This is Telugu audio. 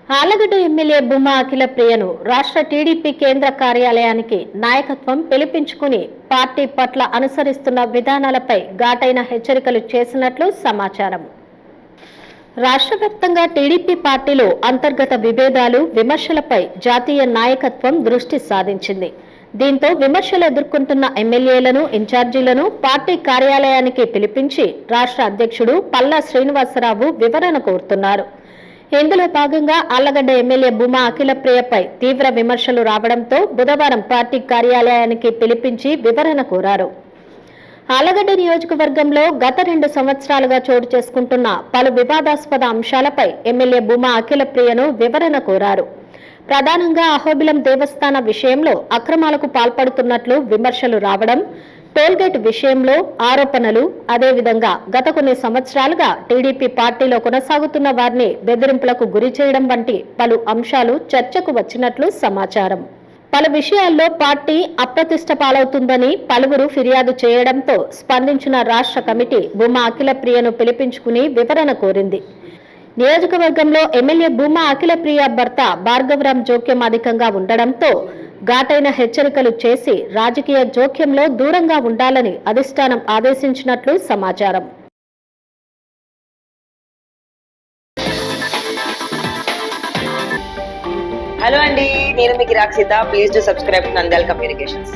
ఆళ్లగడ్డ ఎమ్మెల్యే భూమా అఖిలప్రియను రాష్ట్ర టీడీపీ కేంద్ర కార్యాలయానికి నాయకత్వం పిలిపించుకుని పార్టీ పట్ల అనుసరిస్తున్న విధానాలపై ఘాటైన హెచ్చరికలు చేసినట్లు సమాచారం. రాష్ట్ర వ్యాప్తంగా టీడీపీ పార్టీలో అంతర్గత విభేదాలు, విమర్శలపై జాతీయ నాయకత్వం దృష్టి సాధించింది. దీంతో విమర్శలు ఎదుర్కొంటున్న ఎమ్మెల్యేలను, ఇన్ఛార్జీలను పార్టీ కార్యాలయానికి పిలిపించి రాష్ట్ర అధ్యక్షుడు పల్లా శ్రీనివాసరావు వివరణ కోరుతున్నారు. ఇందులో భాగంగా ఆళ్లగడ్డ ఎమ్మెల్యే భూమా అఖిలప్రియపై తీవ్ర విమర్శలు రావడంతో బుధవారం పార్టీ కార్యాలయానికి పిలిపించి వివరణ కోరారు. ఆళ్లగడ్డ నియోజకవర్గంలో గత 2 సంవత్సరాలుగా చోటు చేసుకుంటున్న పలు వివాదాస్పద అంశాలపై ఎమ్మెల్యే భూమా అఖిలప్రియను వివరణ కోరారు. ప్రధానంగా అహోబిలం దేవస్థాన విషయంలో అక్రమాలకు పాల్పడుతున్నట్లు విమర్శలు రావడం, టోల్గేట్ విషయంలో ఆరోపణలు, అదేవిధంగా గత కొన్ని సంవత్సరాలుగా టీడీపీ పార్టీలో కొనసాగుతున్న వారిని బెదిరింపులకు గురి చేయడం వంటి పలు అంశాలు చర్చకు వచ్చినట్లు సమాచారం. పలు విషయాల్లో పార్టీ అప్రతిష్ట పాలవుతుందని పలువురు ఫిర్యాదు చేయడంతో స్పందించిన రాష్ట్ర కమిటీ భూమా అఖిలప్రియను పిలిపించుకుని వివరణ కోరింది. నియోజకవర్గంలో ఎమ్మెల్యే భూమా అఖిలప్రియ భర్త భార్గవరాం జోక్యం అధికంగా ఉండడంతో ఘాటైన హెచ్చరికలు చేసి రాజకీయ జోక్యంలో దూరంగా ఉండాలని అధిష్టానం ఆదేశించినట్లు సమాచారం. హలో అండి, నేను మీకు Rakshitha. Please do subscribe Nandyal communications.